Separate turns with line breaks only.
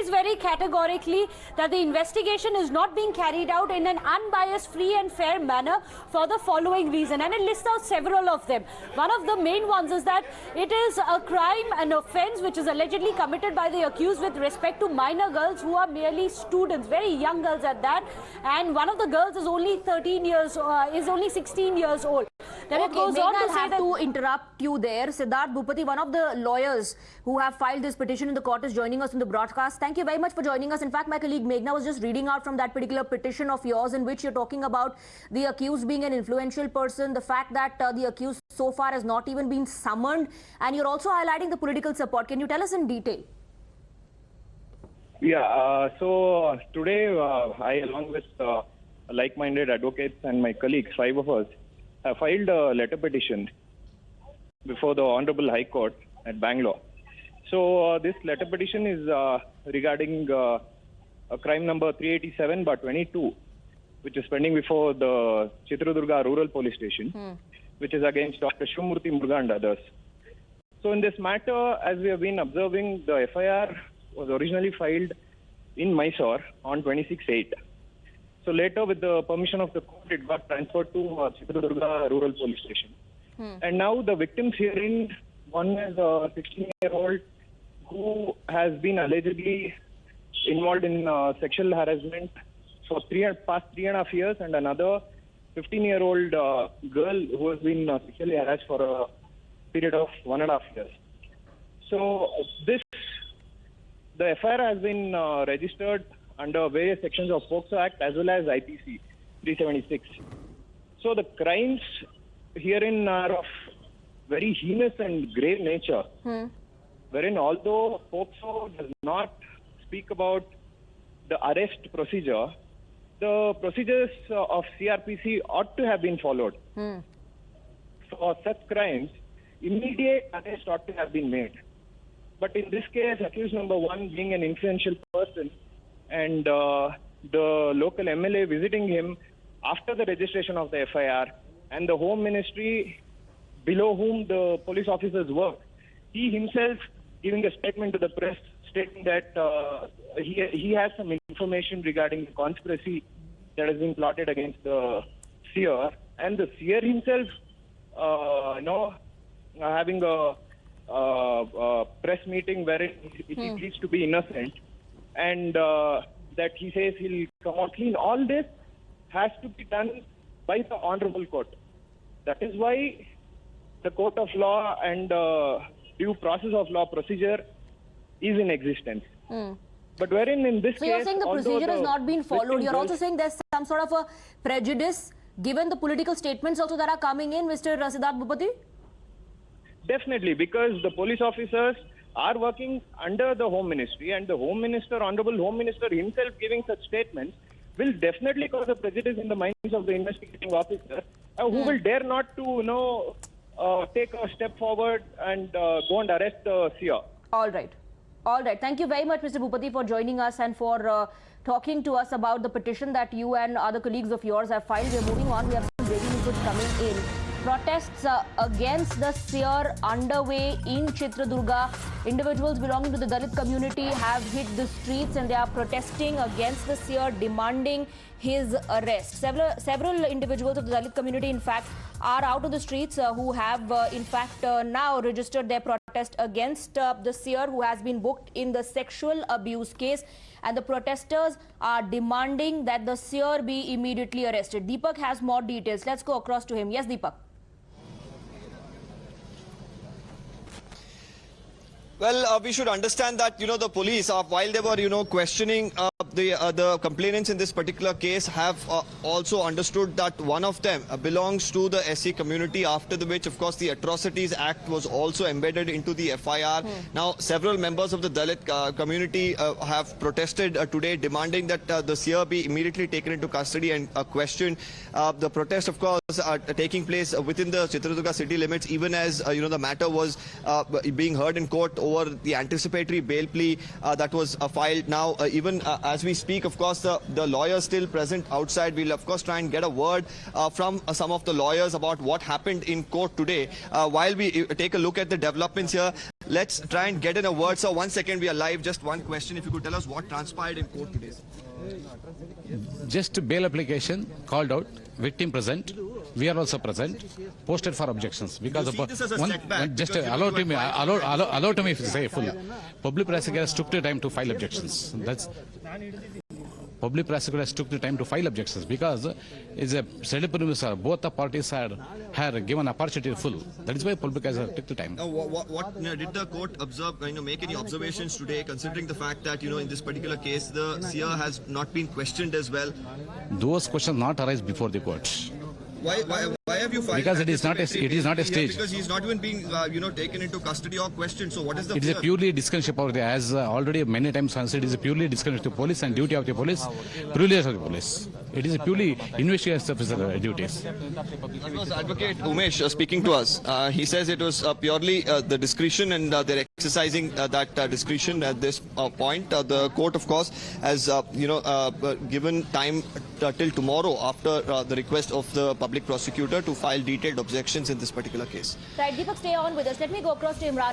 says very categorically that the investigation is not being carried out in an unbiased, free and fair manner for the following reason. And it lists out several of them. One of the main ones is that it is a crime, an offence which is allegedly committed by the accused with respect to minor girls who are merely students, very young girls at that. And one of the girls is only 16 years old. Then it goes on to say that...
to interrupt you there. Siddharth Bhupati, one of the lawyers who have filed this petition in the court, is joining us in the broadcast. Thank you very much for joining us. In fact, my colleague Meghna was just reading out from that particular petition of yours in which you're talking about the accused being an influential person, the fact that the accused so far has not even been summoned, and you're also highlighting the political support. Can you tell us in detail?
Yeah, so today I, along with like-minded advocates and my colleagues, 5 of us, have filed a letter petition before the Honorable High Court at Bangalore. So this letter petition is regarding crime number 387/22, which is pending before the Chitradurga Rural Police Station, which is against Dr. Shivamurthy Muruga and others. So in this matter, as we have been observing, the FIR was originally filed in Mysore on 26/8. So later, with the permission of the court, it got transferred to Chitradurga Rural Police Station. And now the victims herein, one is a 16-year-old who has been allegedly involved in sexual harassment for past 3.5 years, and another 15-year-old girl who has been sexually harassed for a period of 1.5 years. So the FIR has been registered under various sections of Pocso Act as well as IPC 376. So the crimes herein are of very heinous and grave nature, wherein although Pocso does not speak about the arrest procedure, the procedures of CRPC ought to have been followed. For such crimes, immediate arrest ought to have been made. But in this case, accused number 1 being an influential person, and the local MLA visiting him after the registration of the FIR, and the Home Ministry below whom the police officers work, he himself giving a statement to the press stating that he has some information regarding the conspiracy that has been plotted against the seer, and the seer himself having a press meeting wherein he pleads to be innocent, and that he says he'll come out clean. All this has to be done by the Honorable Court. That is why the court of law and due process of law procedure is in existence. But wherein in this case...
So you're saying the procedure has not been followed. You're also saying there's some sort of a prejudice given the political statements also that are coming in, Mr. Siddharth Bhupati?
Definitely, because the police officers are working under the Home Ministry, and the Home Minister, Honorable Home Minister himself giving such statements will definitely cause a prejudice in the minds of the investigating officer, who will dare not to, take a step forward and go and arrest the seer.
All right. All right. Thank you very much, Mr. Bhupati, for joining us and for talking to us about the petition that you and other colleagues of yours have filed. We're moving on. We have some breaking news coming in. Protests against the seer underway in Chitradurga. Individuals belonging to the Dalit community have hit the streets and they are protesting against the seer, demanding his arrest. Several individuals of the Dalit community, in fact, are out of the streets who have, now registered their protest against the seer who has been booked in the sexual abuse case. And the protesters are demanding that the seer be immediately arrested. Deepak has more details. Let's go across to him. Yes, Deepak.
Well, we should understand that, the police, while they were, questioning the complainants in this particular case, have also understood that one of them belongs to the SC community, after which, of course, the Atrocities Act was also embedded into the FIR. Now, several members of the Dalit community have protested today, demanding that the seer be immediately taken into custody and questioned. The protest, of course, taking place within the Chitradurga city limits, even as, the matter was being heard in court over the anticipatory bail plea that was filed. Now, even as we speak, of course, the lawyers still present outside. We'll, of course, try and get a word from some of the lawyers about what happened in court today. While we take a look at the developments here, Let's try and get in a word. So 1 second, we are live. Just one question. If you could tell us what transpired in court today.
Just bail application called out, victim present, we are also present, posted for objections. Because
You see this as a setback
just
because you
allow
know
to me,
what
allow to me to say full. Public prosecutors took the time to file objections. Public prosecutors took the time to file objections because it's a sediment, both the parties had given opportunity full. That is why public has took the time.
What did the court observe? Make any observations today, considering the fact that in this particular case the seer has not been questioned as well?
Those questions not arise before the court.
Why have you filed?
Because it is not a stage.
Because he's not even being taken into custody or questioned. So what is the?
It is a purely discussion about the, as already many times answered, it is a purely discussion to police and duty of the police, privilege of the police. It is a purely investigation officer duties.
That was Advocate Umesh speaking to us. He says it was purely the discretion and they're exercising that discretion at this point. The court, of course, has given time till tomorrow after the request of the public prosecutor to file detailed objections in this particular case.
Right, Deepak, stay on with us. Let me go across to Imran.